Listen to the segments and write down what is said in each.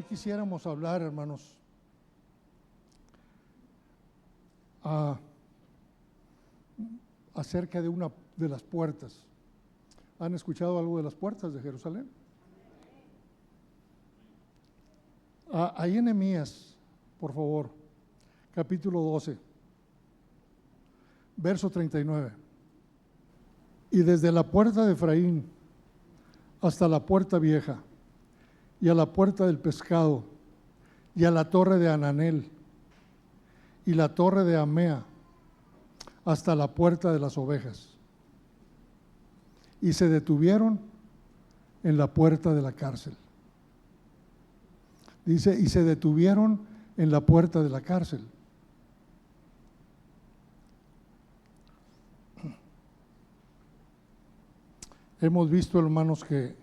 Hoy quisiéramos hablar, hermanos, acerca de una de las puertas. ¿Han escuchado algo de las puertas de Jerusalén? Ahí en Nehemías, por favor, capítulo 12, verso 39. Y desde la puerta de Efraín hasta la puerta vieja, y a la puerta del pescado, y a la torre de Hananel, y la torre de Amea, hasta la puerta de las ovejas. Y se detuvieron en la puerta de la cárcel. Dice, y se detuvieron en la puerta de la cárcel. Hemos visto, hermanos, que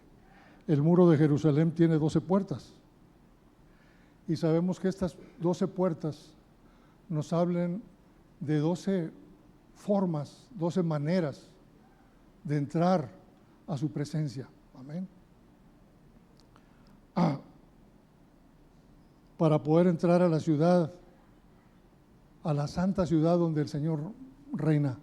el muro de Jerusalén tiene 12 puertas. Y sabemos que estas 12 puertas nos hablan de 12 formas, 12 maneras de entrar a su presencia. Amén. Para poder entrar a la ciudad, a la santa ciudad donde el Señor reina.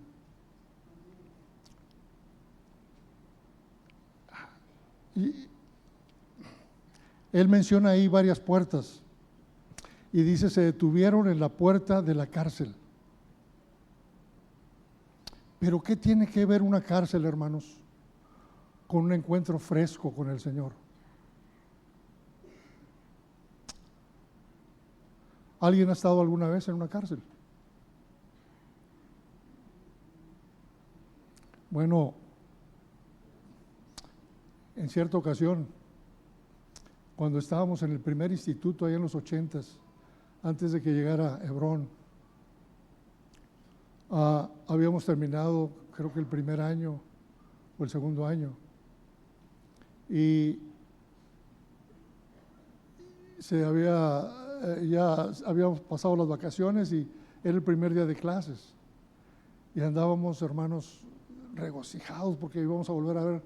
Y él menciona ahí varias puertas y dice, se detuvieron en la puerta de la cárcel. Pero ¿qué tiene que ver una cárcel, hermanos, con un encuentro fresco con el Señor? ¿Alguien ha estado alguna vez en una cárcel? Bueno, en cierta ocasión, cuando estábamos en el primer instituto, allá en los 80s, antes de que llegara Hebrón, habíamos terminado, creo que el primer año o el segundo año, y ya habíamos pasado las vacaciones y era el primer día de clases. Y andábamos, hermanos, regocijados porque íbamos a volver a ver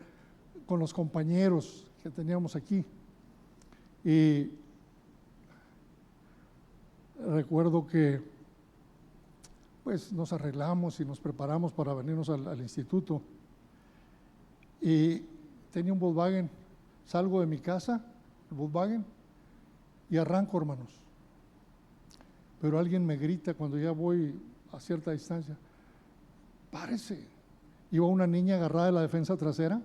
con los compañeros que teníamos aquí. Y recuerdo que pues nos arreglamos y nos preparamos para venirnos al instituto. Y tenía un Volkswagen, salgo de mi casa, el Volkswagen, y arranco, hermanos. Pero alguien me grita cuando ya voy a cierta distancia, párese. Iba una niña agarrada de la defensa trasera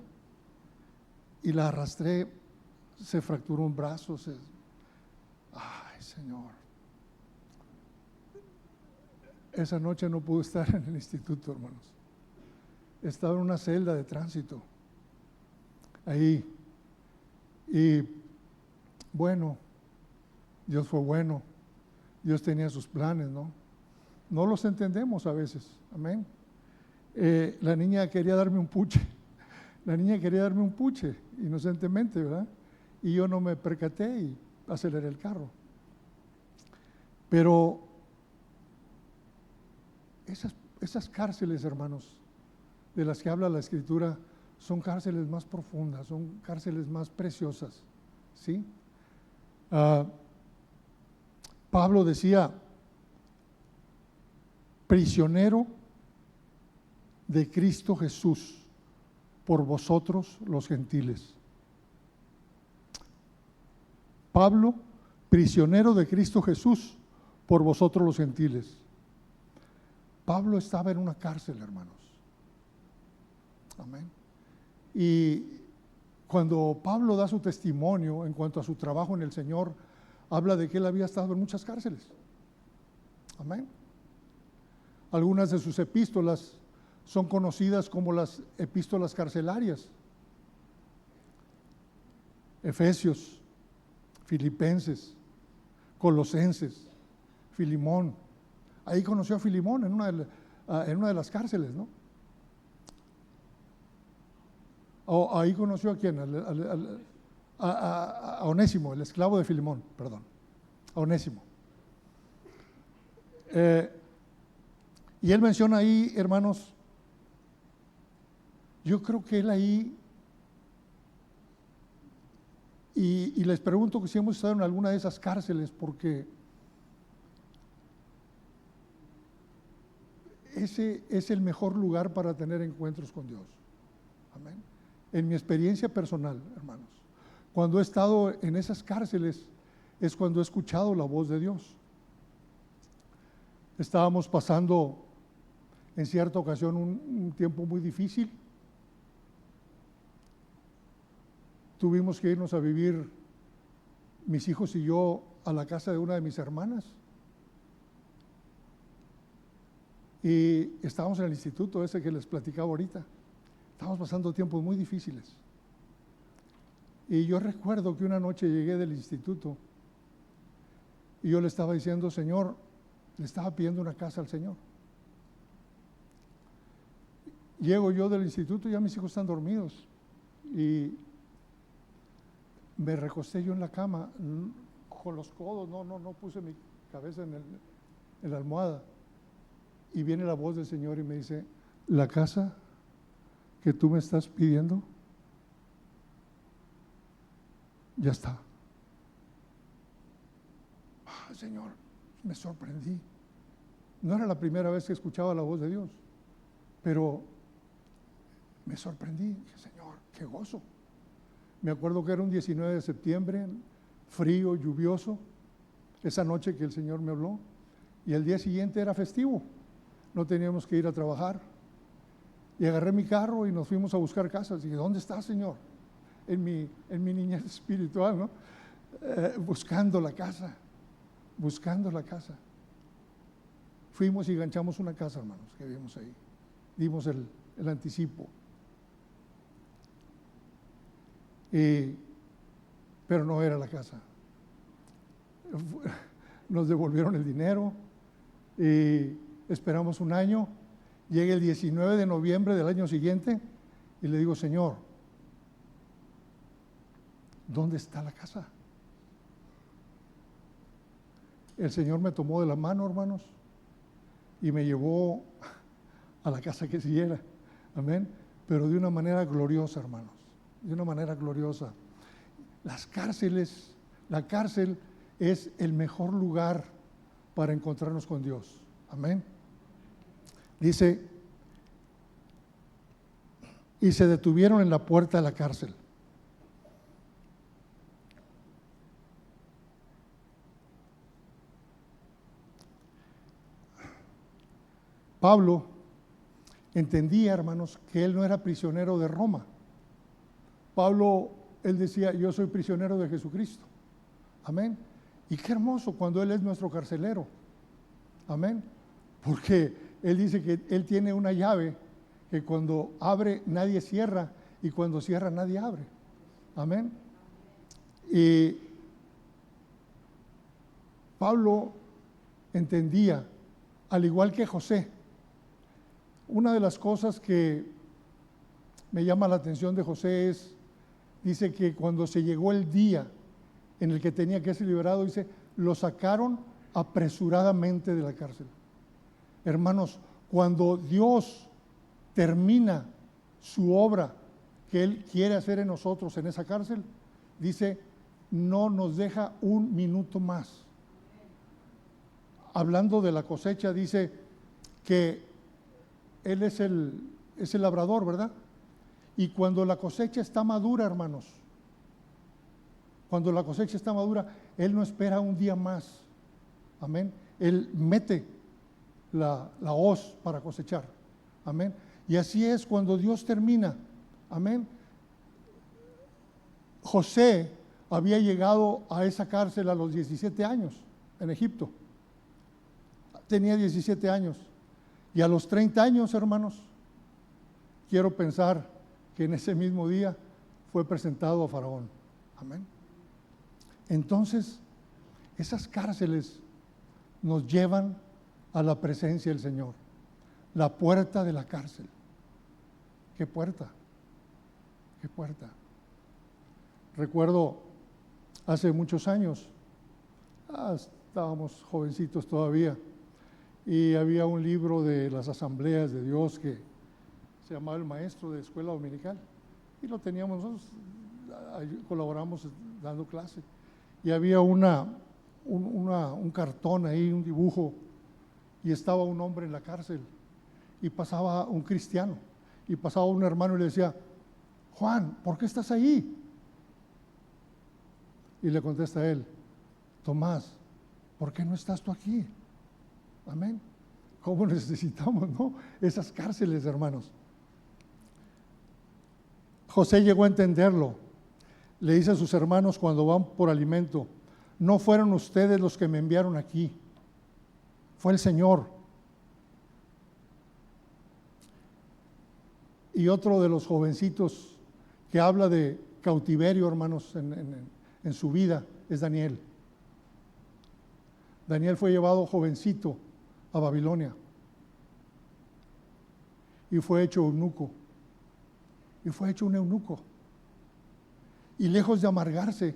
y la arrastré, se fracturó un brazo. Ay, Señor. Esa noche no pude estar en el instituto, hermanos. Estaba en una celda de tránsito ahí. Y bueno, Dios fue bueno. Dios tenía sus planes, ¿no? No los entendemos a veces, amén. La niña quería darme un puche. La niña quería darme un puche, inocentemente, ¿verdad? Y yo no me percaté y aceleré el carro. Pero esas cárceles, hermanos, de las que habla la Escritura, son cárceles más profundas, son cárceles más preciosas, ¿sí? Pablo decía, prisionero de Cristo Jesús por vosotros los gentiles. Pablo, prisionero de Cristo Jesús por vosotros los gentiles. Pablo estaba en una cárcel, hermanos. Amén. Y cuando Pablo da su testimonio en cuanto a su trabajo en el Señor, habla de que él había estado en muchas cárceles. Amén. Algunas de sus epístolas son conocidas como las epístolas carcelarias. Efesios, Filipenses, Colosenses, Filimón. Ahí conoció a Filimón en una de las cárceles, ¿no? Ahí conoció a quién, a Onésimo, el esclavo de Filimón, perdón, a Onésimo. Y él menciona ahí, hermanos, yo creo que él ahí Y les pregunto que si hemos estado en alguna de esas cárceles, porque ese es el mejor lugar para tener encuentros con Dios. Amén. En mi experiencia personal, hermanos, cuando he estado en esas cárceles es cuando he escuchado la voz de Dios. Estábamos pasando en cierta ocasión un tiempo muy difícil. Tuvimos que irnos a vivir, mis hijos y yo, a la casa de una de mis hermanas. Y estábamos en el instituto ese que les platicaba ahorita. Estábamos pasando tiempos muy difíciles. Y yo recuerdo que una noche llegué del instituto y yo le estaba diciendo, Señor, le estaba pidiendo una casa al Señor. Llego yo del instituto y ya mis hijos están dormidos. Y me recosté yo en la cama con los codos, no puse mi cabeza en la almohada. Y viene la voz del Señor y me dice, la casa que tú me estás pidiendo, ya está. Señor, me sorprendí. No era la primera vez que escuchaba la voz de Dios, pero me sorprendí. Dije, Señor, qué gozo. Me acuerdo que era un 19 de septiembre, frío, lluvioso, esa noche que el Señor me habló, y el día siguiente era festivo, no teníamos que ir a trabajar. Y agarré mi carro y nos fuimos a buscar casas. Dije, ¿dónde está, Señor? En mi niñez espiritual, ¿no? Buscando la casa. Fuimos y ganchamos una casa, hermanos, que vimos ahí. Dimos el anticipo. Pero no era la casa. Nos devolvieron el dinero y esperamos un año. Llega el 19 de noviembre del año siguiente y le digo, Señor, ¿dónde está la casa? El Señor me tomó de la mano, hermanos, y me llevó a la casa que siguiera. Amén. Pero de una manera gloriosa, hermanos, de una manera gloriosa. Las cárceles, la cárcel es el mejor lugar para encontrarnos con Dios. Amén. Dice, y se detuvieron en la puerta de la cárcel. Pablo entendía, hermanos, que él no era prisionero de Roma. Pablo, él decía, yo soy prisionero de Jesucristo. Amén. Y qué hermoso cuando Él es nuestro carcelero. Amén. Porque Él dice que Él tiene una llave que cuando abre nadie cierra y cuando cierra nadie abre. Amén. Y Pablo entendía, al igual que José, una de las cosas que me llama la atención de José es, dice que cuando se llegó el día en el que tenía que ser liberado, dice, lo sacaron apresuradamente de la cárcel. Hermanos, cuando Dios termina su obra que Él quiere hacer en nosotros en esa cárcel, dice, no nos deja un minuto más. Hablando de la cosecha, dice que Él es el labrador, ¿verdad? Y cuando la cosecha está madura, hermanos, cuando la cosecha está madura, Él no espera un día más. Amén. Él mete la hoz para cosechar. Amén. Y así es cuando Dios termina. Amén. José había llegado a esa cárcel a los 17 años en Egipto. Tenía 17 años. Y a los 30 años, hermanos, quiero pensar que en ese mismo día fue presentado a Faraón. Amén. Entonces, esas cárceles nos llevan a la presencia del Señor. La puerta de la cárcel. ¿Qué puerta? ¿Qué puerta? Recuerdo hace muchos años, estábamos jovencitos todavía, y había un libro de las asambleas de Dios que se llamaba El Maestro de Escuela Dominical, y lo teníamos nosotros, ahí colaboramos dando clase. Y había un cartón ahí, un dibujo, y estaba un hombre en la cárcel, y pasaba un cristiano, y pasaba un hermano y le decía: Juan, ¿por qué estás ahí? Y le contesta a él: Tomás, ¿por qué no estás tú aquí? Amén. ¿Cómo necesitamos, no? Esas cárceles, hermanos. José llegó a entenderlo. Le dice a sus hermanos cuando van por alimento: no fueron ustedes los que me enviaron aquí, fue el Señor. Y otro de los jovencitos que habla de cautiverio, hermanos, en su vida, es Daniel. Daniel fue llevado jovencito a Babilonia y fue hecho eunuco. Y fue hecho un eunuco. Y lejos de amargarse,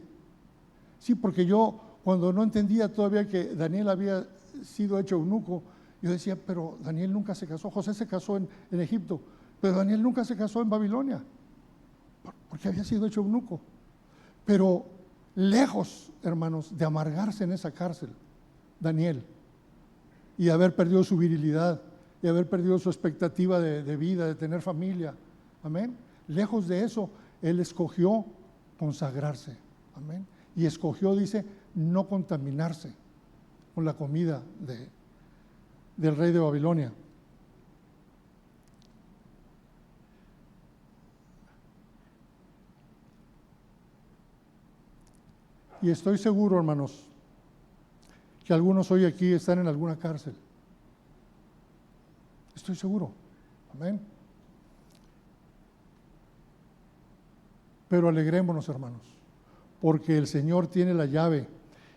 sí, porque yo cuando no entendía todavía que Daniel había sido hecho eunuco, yo decía: pero Daniel nunca se casó. José se casó en Egipto, pero Daniel nunca se casó en Babilonia, porque había sido hecho eunuco. Pero lejos, hermanos, de amargarse en esa cárcel, Daniel, y de haber perdido su virilidad, y haber perdido su expectativa de vida, de tener familia, amén. Lejos de eso, él escogió consagrarse, amén. Y escogió, dice, no contaminarse con la comida del rey de Babilonia. Y estoy seguro, hermanos, que algunos hoy aquí están en alguna cárcel. Estoy seguro, amén. Pero alegrémonos, hermanos, porque el Señor tiene la llave,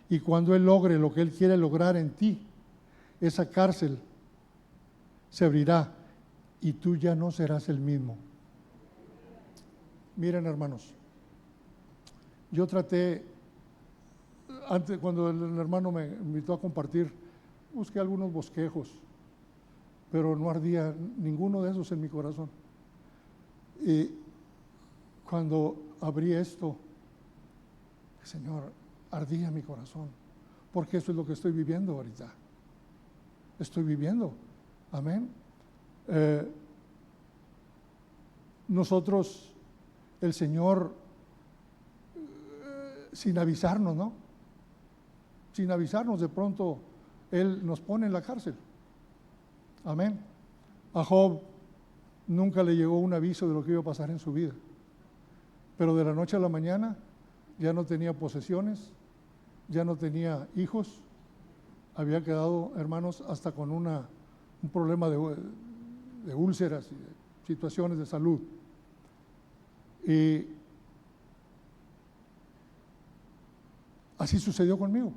y cuando Él logre lo que Él quiere lograr en ti, esa cárcel se abrirá y tú ya no serás el mismo. Miren, hermanos, yo traté, antes cuando el hermano me invitó a compartir, busqué algunos bosquejos, pero no ardía ninguno de esos en mi corazón. Y cuando abrí esto, Señor, ardía mi corazón, porque eso es lo que estoy viviendo ahorita. Estoy viviendo, amén. Nosotros, el Señor, sin avisarnos, ¿no? Sin avisarnos, de pronto Él nos pone en la cárcel. Amén. A Job nunca le llegó un aviso de lo que iba a pasar en su vida, pero de la noche a la mañana ya no tenía posesiones, ya no tenía hijos, había quedado, hermanos, hasta con un problema de úlceras y de situaciones de salud. Y así sucedió conmigo.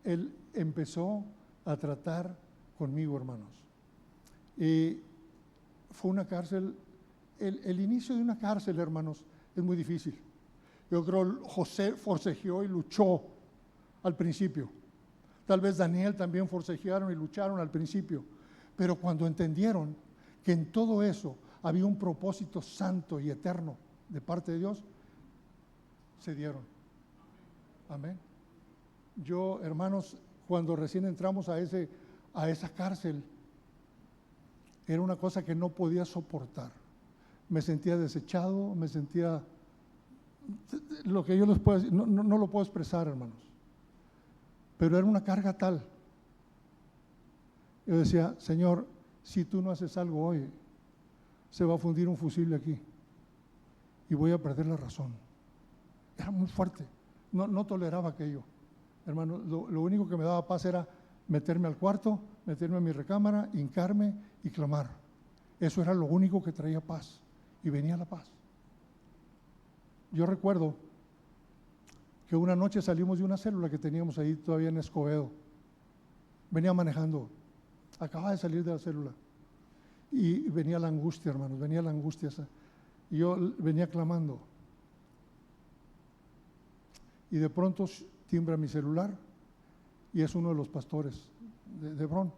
Él empezó a tratar conmigo, hermanos. Y fue una cárcel, el inicio de una cárcel, hermanos, es muy difícil. Yo creo que José forcejeó y luchó al principio. Tal vez Daniel también forcejearon y lucharon al principio. Pero cuando entendieron que en todo eso había un propósito santo y eterno de parte de Dios, se dieron. Amén. Yo, hermanos, cuando recién entramos a esa cárcel, era una cosa que no podía soportar. Me sentía desechado, me sentía, lo que yo les puedo decir, no lo puedo expresar, hermanos. Pero era una carga tal. Yo decía: Señor, si tú no haces algo hoy, se va a fundir un fusible aquí y voy a perder la razón. Era muy fuerte, no toleraba aquello. Hermano, lo único que me daba paz era meterme al cuarto, meterme a mi recámara, hincarme y clamar. Eso era lo único que traía paz, y venía la paz. Yo recuerdo que una noche salimos de una célula que teníamos ahí todavía en Escobedo. Venía manejando, acababa de salir de la célula, y venía la angustia, hermanos, venía la angustia esa. Y yo venía clamando, y de pronto timbra mi celular, y es uno de los pastores de Hebrón.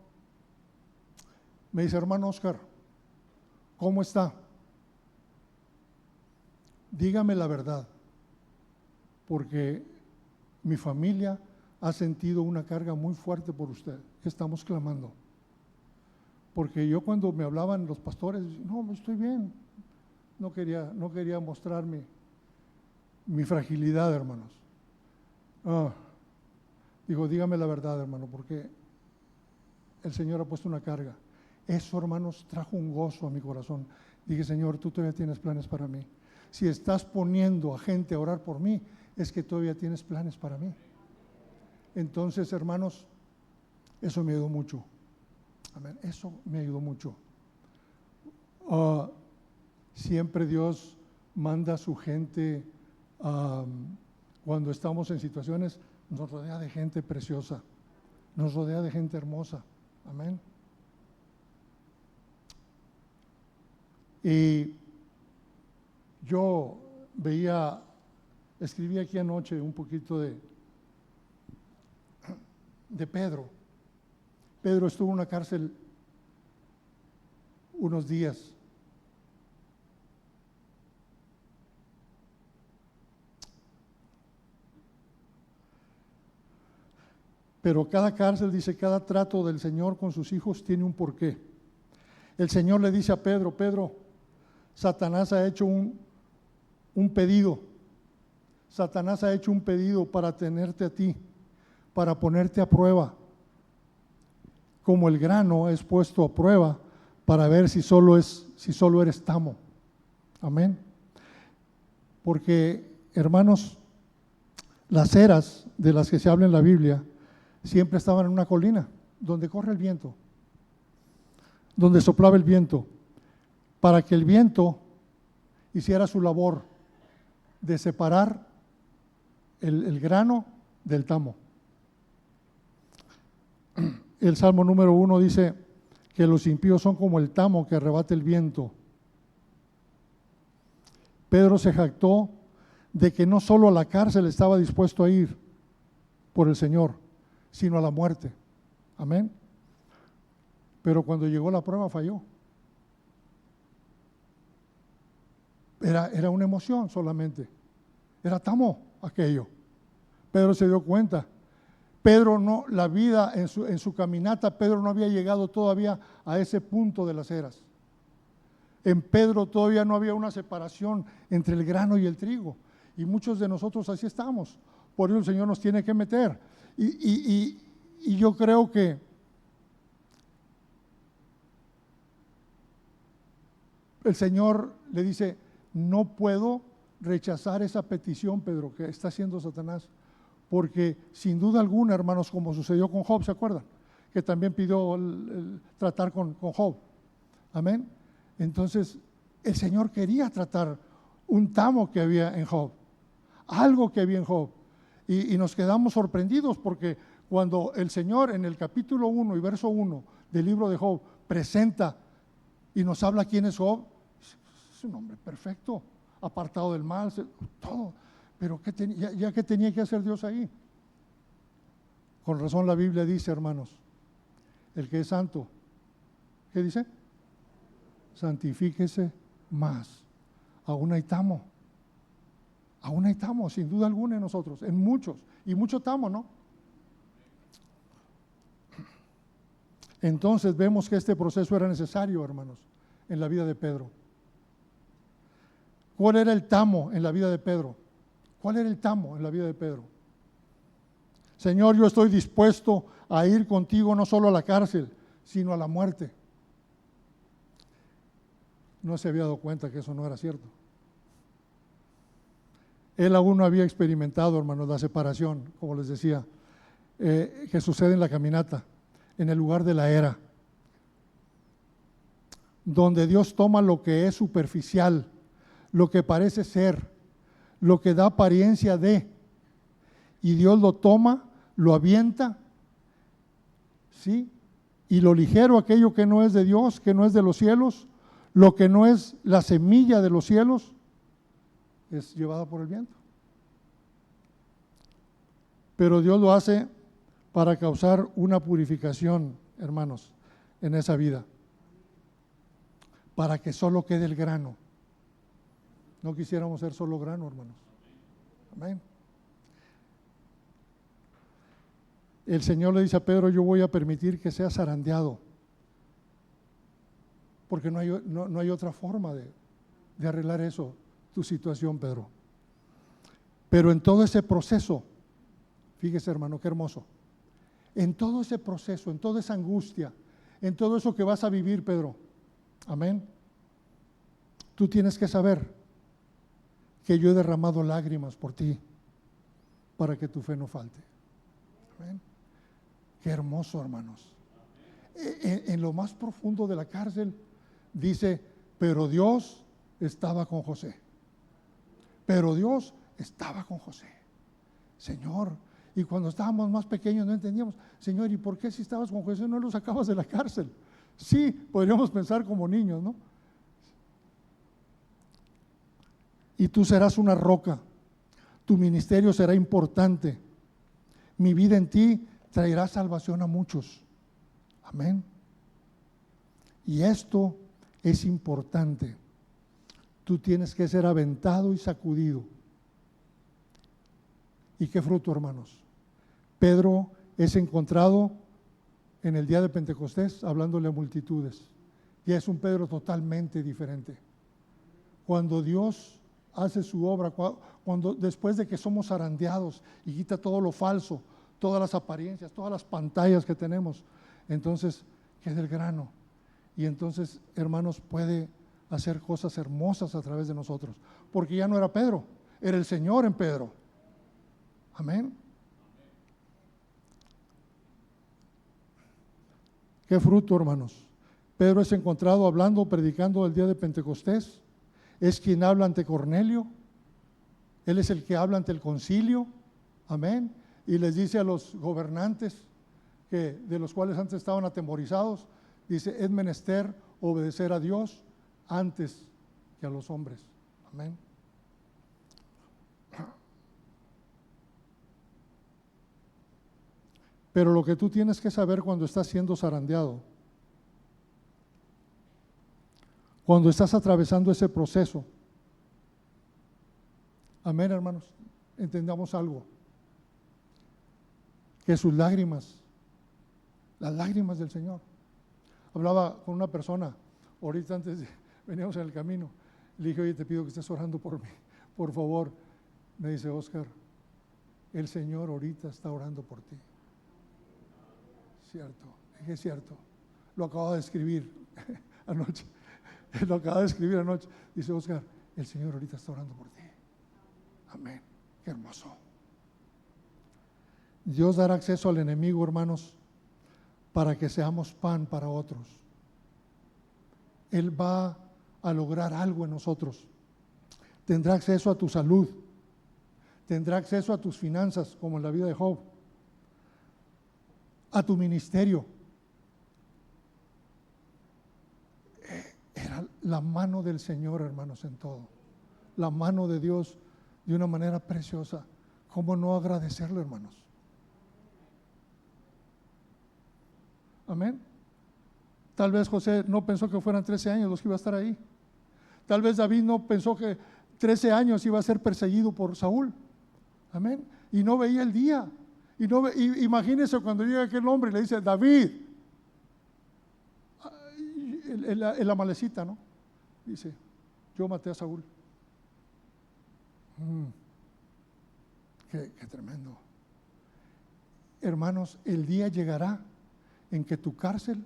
Me dice: hermano Oscar, ¿cómo está? dígame la verdad, porque mi familia ha sentido una carga muy fuerte por usted. Estamos clamando. Porque yo cuando me hablaban los pastores, no, estoy bien. No quería mostrar mi fragilidad, hermanos. Digo, dígame la verdad, hermano, porque el Señor ha puesto una carga. Eso, hermanos, trajo un gozo a mi corazón. Dije, Señor, tú todavía tienes planes para mí. Si estás poniendo a gente a orar por mí, es que todavía tienes planes para mí. Entonces, hermanos, eso me ayudó mucho. Amén. Eso me ayudó mucho. Siempre Dios manda a su gente, cuando estamos en situaciones, nos rodea de gente preciosa, nos rodea de gente hermosa. Amén. Y yo escribí aquí anoche un poquito de Pedro. Pedro estuvo en una cárcel unos días. Pero cada cárcel, dice, cada trato del Señor con sus hijos tiene un porqué. El Señor le dice a Pedro, Pedro, Satanás ha hecho un pedido. Satanás ha hecho un pedido para tenerte a ti, para ponerte a prueba. Como el grano es puesto a prueba para ver si solo eres tamo. Amén. Porque, hermanos, las eras de las que se habla en la Biblia siempre estaban en una colina donde corre el viento, donde soplaba el viento, para que el viento hiciera su labor de separar el grano del tamo. El Salmo número 1 dice que los impíos son como el tamo que arrebata el viento. Pedro se jactó de que no solo a la cárcel estaba dispuesto a ir por el Señor, sino a la muerte. Amén. Pero cuando llegó la prueba falló. Era una emoción solamente. Era tamo aquello. Pedro se dio cuenta. Pedro no, la vida en su caminata, Pedro no había llegado todavía a ese punto de las eras. En Pedro todavía no había una separación entre el grano y el trigo. Y muchos de nosotros así estamos. Por eso el Señor nos tiene que meter. Y yo creo que el Señor le dice, no puedo rechazar esa petición, Pedro, que está haciendo Satanás. Porque sin duda alguna, hermanos, como sucedió con Job, ¿se acuerdan? Que también pidió tratar con Job. Amén. Entonces, el Señor quería tratar un tamo que había en Job, algo que había en Job. Y nos quedamos sorprendidos porque cuando el Señor en el capítulo 1 y verso 1 del libro de Job presenta y nos habla quién es Job, es un hombre perfecto, apartado del mal, todo. Pero ¿qué tenía que hacer Dios ahí? Con razón la Biblia dice, hermanos, el que es santo, ¿qué dice? Santifíquese más. Aún hay tamo, sin duda alguna en nosotros, en muchos, y mucho tamo, ¿no? Entonces vemos que este proceso era necesario, hermanos, en la vida de Pedro. ¿Cuál era el tamo en la vida de Pedro? ¿Cuál era el tamo en la vida de Pedro? Señor, yo estoy dispuesto a ir contigo no solo a la cárcel, sino a la muerte. No se había dado cuenta que eso no era cierto. Él aún no había experimentado, hermanos, la separación, como les decía, que sucede en la caminata, en el lugar de la era, donde Dios toma lo que es superficial, lo que parece ser, lo que da apariencia de, y Dios lo toma, lo avienta, ¿sí? Y lo ligero, aquello que no es de Dios, que no es de los cielos, lo que no es la semilla de los cielos, es llevada por el viento. Pero Dios lo hace para causar una purificación, hermanos, en esa vida, para que solo quede el grano. No quisiéramos ser solo grano, hermanos. Amén. El Señor le dice a Pedro: yo voy a permitir que seas zarandeado, porque no hay otra forma de arreglar eso, tu situación, Pedro. Pero en todo ese proceso, fíjese, hermano, qué hermoso, en todo ese proceso, en toda esa angustia, en todo eso que vas a vivir, Pedro, amén, tú tienes que saber que yo he derramado lágrimas por ti para que tu fe no falte. Amén. Qué hermoso, hermanos. En lo más profundo de la cárcel dice: pero Dios estaba con José. Pero Dios estaba con José. Señor, y cuando estábamos más pequeños no entendíamos: Señor, ¿y por qué si estabas con José no lo sacabas de la cárcel? Sí, podríamos pensar como niños, ¿no? Y tú serás una roca, tu ministerio será importante, mi vida en ti traerá salvación a muchos. Amén. Y esto es importante. Tú tienes que ser aventado y sacudido. ¿Y qué fruto, hermanos? Pedro es encontrado en el día de Pentecostés hablándole a multitudes. Y es un Pedro totalmente diferente. Cuando Dios hace su obra, cuando después de que somos zarandeados y quita todo lo falso, todas las apariencias, todas las pantallas que tenemos, entonces queda el grano. Y entonces, hermanos, puede hacer cosas hermosas a través de nosotros, porque ya no era Pedro, era el Señor en Pedro. Amén. ¿Qué fruto, hermanos? Pedro es encontrado hablando, predicando el día de Pentecostés. Es quien habla ante Cornelio. Él es el que habla ante el concilio. Amén. Y les dice a los gobernantes, de los cuales antes estaban atemorizados, dice: es menester obedecer a Dios antes que a los hombres. Amén. Pero lo que tú tienes que saber cuando estás siendo zarandeado, cuando estás atravesando ese proceso, amén, hermanos, entendamos algo, que sus lágrimas, las lágrimas del Señor. Hablaba con una persona ahorita antes veníamos en el camino, le dije: oye, te pido que estés orando por mí, por favor. Me dice: Oscar, el Señor ahorita está orando por ti. Cierto, dije: cierto, lo acabo de escribir anoche, lo acabo de escribir anoche. Dice: Oscar, el Señor ahorita está orando por ti. Amén, qué hermoso. Dios dará acceso al enemigo, hermanos, para que seamos pan para otros. Él va a lograr algo en nosotros. Tendrá acceso a tu salud, tendrá acceso a tus finanzas, como en la vida de Job, a tu ministerio. Era la mano del Señor, hermanos, en todo. La mano de Dios de una manera preciosa. ¿Cómo no agradecerle, hermanos? Amén. Tal vez José no pensó que fueran 13 años los que iba a estar ahí. Tal vez David no pensó que 13 años iba a ser perseguido por Saúl. Amén. Y no veía el día. Imagínense cuando llega aquel hombre y le dice: David, el amalecita, ¿no? Dice: yo maté a Saúl. Qué tremendo. Hermanos, el día llegará en que tu cárcel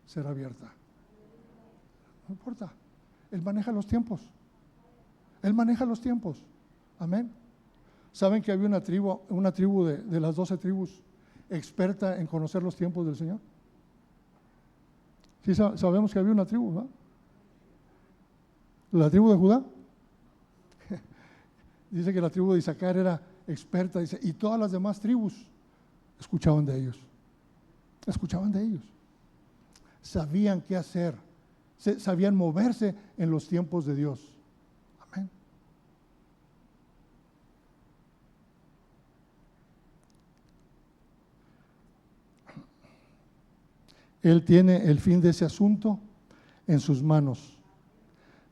será abierta. No importa. Él maneja los tiempos. Él maneja los tiempos. Amén. ¿Saben que había una tribu de las 12 tribus experta en conocer los tiempos del Señor? Sí, sabemos que había una tribu, ¿no? La tribu de Judá. Dice que la tribu de Isaacar era experta, dice, y todas las demás tribus escuchaban de ellos. Escuchaban de ellos. Sabían qué hacer, sabían moverse en los tiempos de Dios. Amén. Él tiene el fin de ese asunto en sus manos.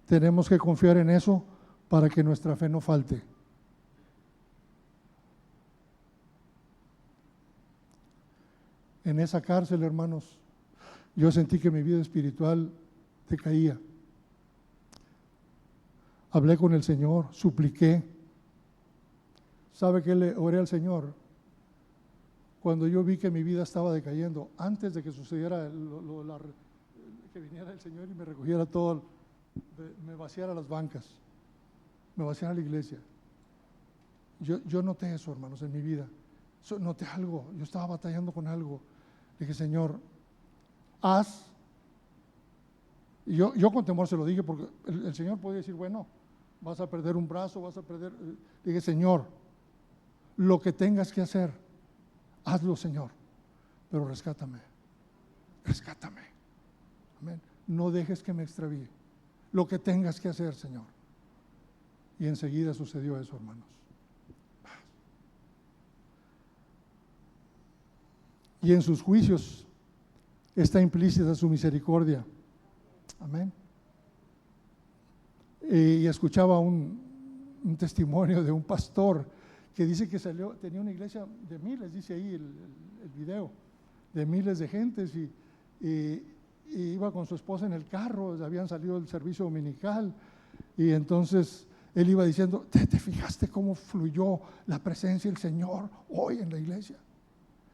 Tenemos que confiar en eso para que nuestra fe no falte. En esa cárcel, hermanos, yo sentí que mi vida espiritual decaía. Hablé con el Señor, supliqué. ¿Sabe qué le oré al Señor? Cuando yo vi que mi vida estaba decayendo, antes de que sucediera que viniera el Señor y me recogiera todo, me vaciara las bancas, me vaciara la iglesia. Yo noté eso, hermanos, en mi vida. Noté algo, yo estaba batallando con algo. Dije, Señor, haz. Y yo con temor se lo dije, porque el Señor podía decir, bueno, vas a perder un brazo, vas a perder. Dije, Señor, lo que tengas que hacer, hazlo, Señor, pero rescátame, rescátame. Amén. No dejes que me extravíe. Lo que tengas que hacer, Señor. Y enseguida sucedió eso, hermanos. Y en sus juicios está implícita su misericordia. Amén. Y escuchaba un testimonio de un pastor que dice que tenía una iglesia de miles, dice ahí el video, de miles de gentes, y iba con su esposa en el carro, habían salido del servicio dominical, y entonces él iba diciendo, ¿te fijaste cómo fluyó la presencia del Señor hoy en la iglesia?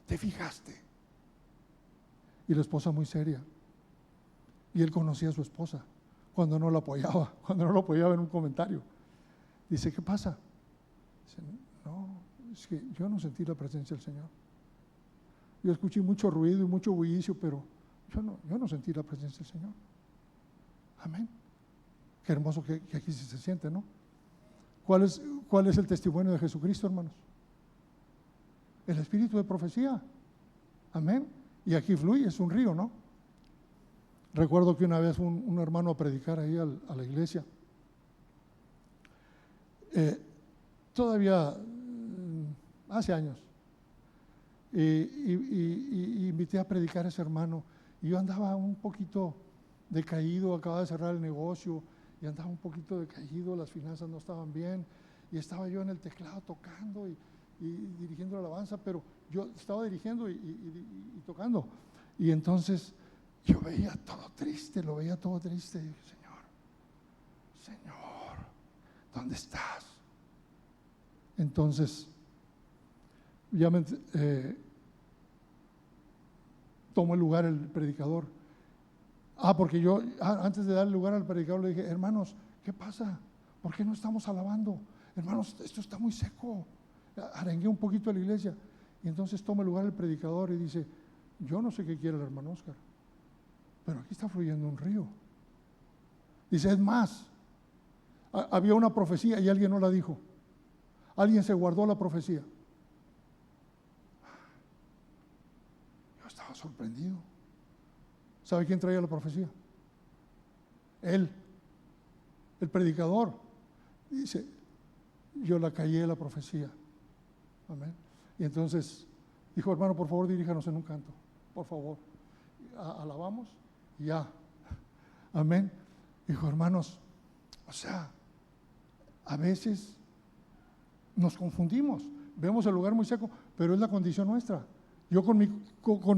¿Te fijaste? Y la esposa muy seria. Y él conocía a su esposa cuando no la apoyaba en un comentario. Dice, ¿qué pasa? Dice, no, es que yo no sentí la presencia del Señor. Yo escuché mucho ruido y mucho bullicio, pero yo no sentí la presencia del Señor. Amén. Qué hermoso que aquí sí se siente, ¿no? ¿Cuál es el testimonio de Jesucristo, hermanos? El espíritu de profecía. Amén. Y aquí fluye, es un río, ¿no? Recuerdo que una vez un hermano a predicar ahí a la iglesia. Todavía hace años. Y invité a predicar a ese hermano. Y yo andaba un poquito decaído, acababa de cerrar el negocio y andaba un poquito decaído, las finanzas no estaban bien. Y estaba yo en el teclado tocando y dirigiendo la alabanza, pero yo estaba dirigiendo y tocando. Y entonces yo veía todo triste, lo veía todo triste. Y dije, Señor, ¿dónde estás? Entonces, ya tomó el lugar el predicador. Porque yo, antes de dar el lugar al predicador, le dije, hermanos, ¿qué pasa? ¿Por qué no estamos alabando? Hermanos, esto está muy seco. Arengué un poquito a la iglesia. Y entonces toma el lugar el predicador y dice, yo no sé qué quiere el hermano Oscar, pero aquí está fluyendo un río. Dice, es más, había una profecía y alguien no la dijo. Alguien se guardó la profecía. Yo estaba sorprendido. ¿Sabe quién traía la profecía? Él, el predicador. Dice, yo la callé la profecía. Amén. Y entonces dijo, hermano, por favor, diríjanos en un canto, por favor. Alabamos y ya. Amén. Dijo, hermanos, o sea, a veces nos confundimos, vemos el lugar muy seco, pero es la condición nuestra. Yo con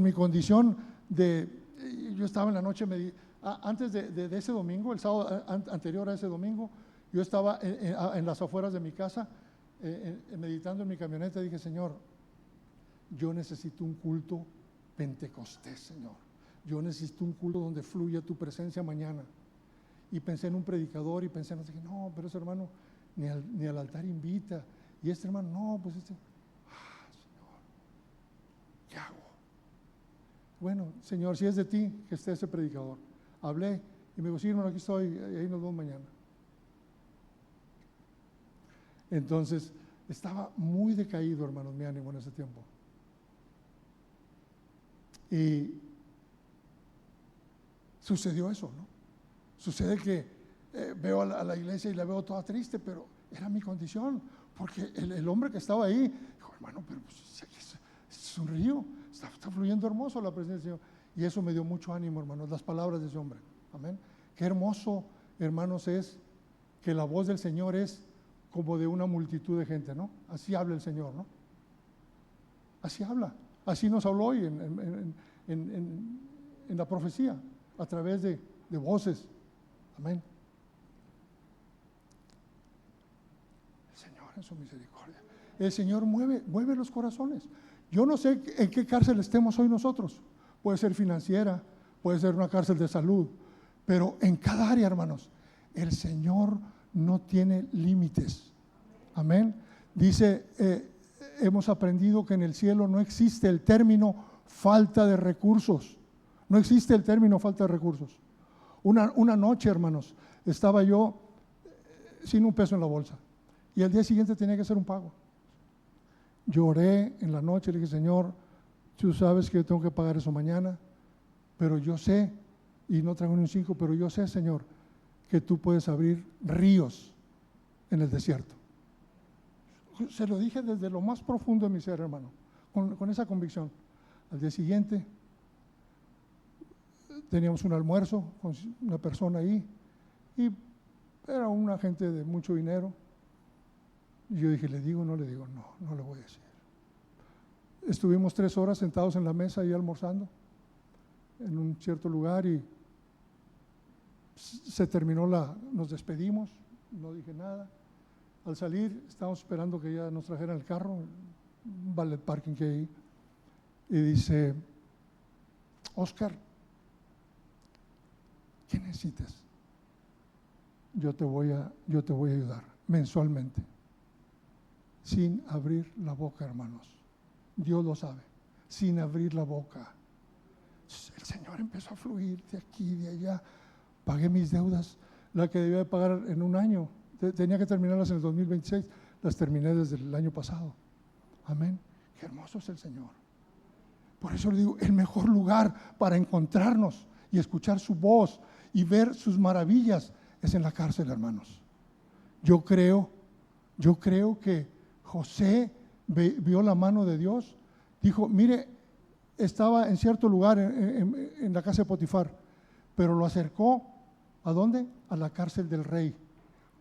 mi condición yo estaba en la noche, antes de ese domingo, el sábado anterior a ese domingo, yo estaba en las afueras de mi casa, meditando en mi camioneta, y dije, Señor, yo necesito un culto pentecostés, Señor. Yo necesito un culto donde fluya tu presencia mañana. Y pensé en un predicador y pensé, dije, no, pero ese hermano ni al altar invita. Y este hermano, no, pues Señor, ¿qué hago? Bueno, Señor, si es de ti, que esté ese predicador. Hablé y me dijo, sí, hermano, aquí estoy, y ahí nos vemos mañana. Entonces, estaba muy decaído, hermanos, mi ánimo en ese tiempo. Y sucedió eso, ¿no? Sucede que veo a la iglesia y la veo toda triste, pero era mi condición, porque el hombre que estaba ahí dijo, hermano, pero pues, es un río, está fluyendo hermoso la presencia del Señor. Y eso me dio mucho ánimo, hermanos, las palabras de ese hombre. Amén. Qué hermoso, hermanos, es que la voz del Señor es como de una multitud de gente, ¿no? Así habla el Señor, ¿no? Así habla. Así nos habló hoy en la profecía, a través de voces. Amén. El Señor en su misericordia. El Señor mueve los corazones. Yo no sé en qué cárcel estemos hoy nosotros. Puede ser financiera, puede ser una cárcel de salud, pero en cada área, hermanos, el Señor no tiene límites. Amén. Dice, hemos aprendido que en el cielo no existe el término falta de recursos. No existe el término falta de recursos. Una noche, hermanos, estaba yo sin un peso en la bolsa y al día siguiente tenía que hacer un pago. Lloré en la noche, le dije, Señor, tú sabes que yo tengo que pagar eso mañana, pero yo sé, y no traigo ni un 5, pero yo sé, Señor, que tú puedes abrir ríos en el desierto. Se lo dije desde lo más profundo de mi ser, hermano, con esa convicción. Al día siguiente teníamos un almuerzo con una persona ahí y era una gente de mucho dinero. Y yo dije, ¿le digo o no le digo? No, no le voy a decir. Estuvimos 3 horas sentados en la mesa ahí almorzando en un cierto lugar y se terminó nos despedimos, no dije nada. Al salir estábamos esperando que ya nos trajeran el carro, un valet parking que hay ahí, y dice, Oscar, ¿qué necesitas? Yo te voy a ayudar mensualmente, sin abrir la boca, hermanos. Dios lo sabe, sin abrir la boca. El Señor empezó a fluir de aquí, de allá. Pagué mis deudas, la que debía de pagar en un año. Tenía que terminarlas en el 2026, las terminé desde el año pasado. Amén. Qué hermoso es el Señor. Por eso le digo, el mejor lugar para encontrarnos y escuchar su voz y ver sus maravillas es en la cárcel, hermanos. Yo creo que José vio la mano de Dios. Dijo, mire, estaba en cierto lugar en la casa de Potifar, pero lo acercó, ¿a dónde? A la cárcel del rey,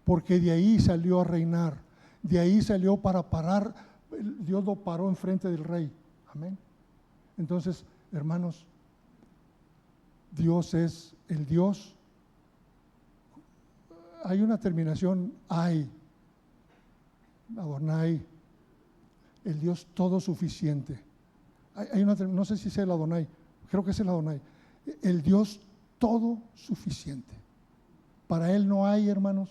porque de ahí salió a reinar, de ahí salió para parar, Dios lo paró enfrente del rey. Amén. Entonces, hermanos, Dios es el Dios. Hay una terminación, Adonai, el Dios todo suficiente. No sé si es el Adonai, creo que es el Adonai, el Dios todo suficiente. Para Él no hay, hermanos.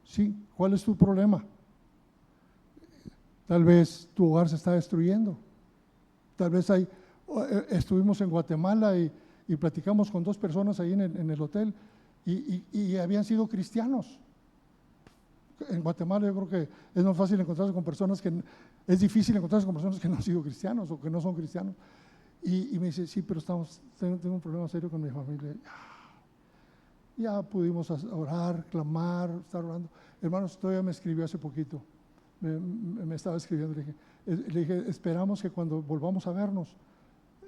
Sí, ¿cuál es tu problema? Tal vez tu hogar se está destruyendo. Tal vez estuvimos en Guatemala y platicamos con 2 personas ahí en el hotel y habían sido cristianos. En Guatemala yo creo que es más fácil encontrarse con personas es difícil encontrarse con personas que no han sido cristianos o que no son cristianos. Y me dice, sí, pero tengo un problema serio con mi familia. Ya pudimos orar, clamar, estar orando. Hermanos, todavía me escribió hace poquito. Me estaba escribiendo, le dije, esperamos que cuando volvamos a vernos,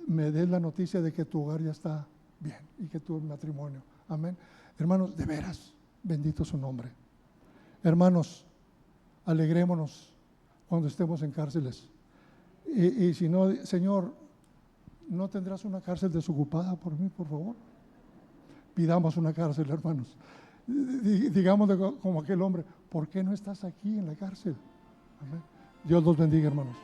me des la noticia de que tu hogar ya está bien y que tu matrimonio. Amén. Hermanos, de veras, bendito su nombre. Hermanos, alegrémonos cuando estemos en cárceles. Y si no, Señor, ¿no tendrás una cárcel desocupada por mí, por favor? Pidamos una cárcel, hermanos. Digamos como aquel hombre, ¿por qué no estás aquí en la cárcel? Amén. Dios los bendiga, hermanos.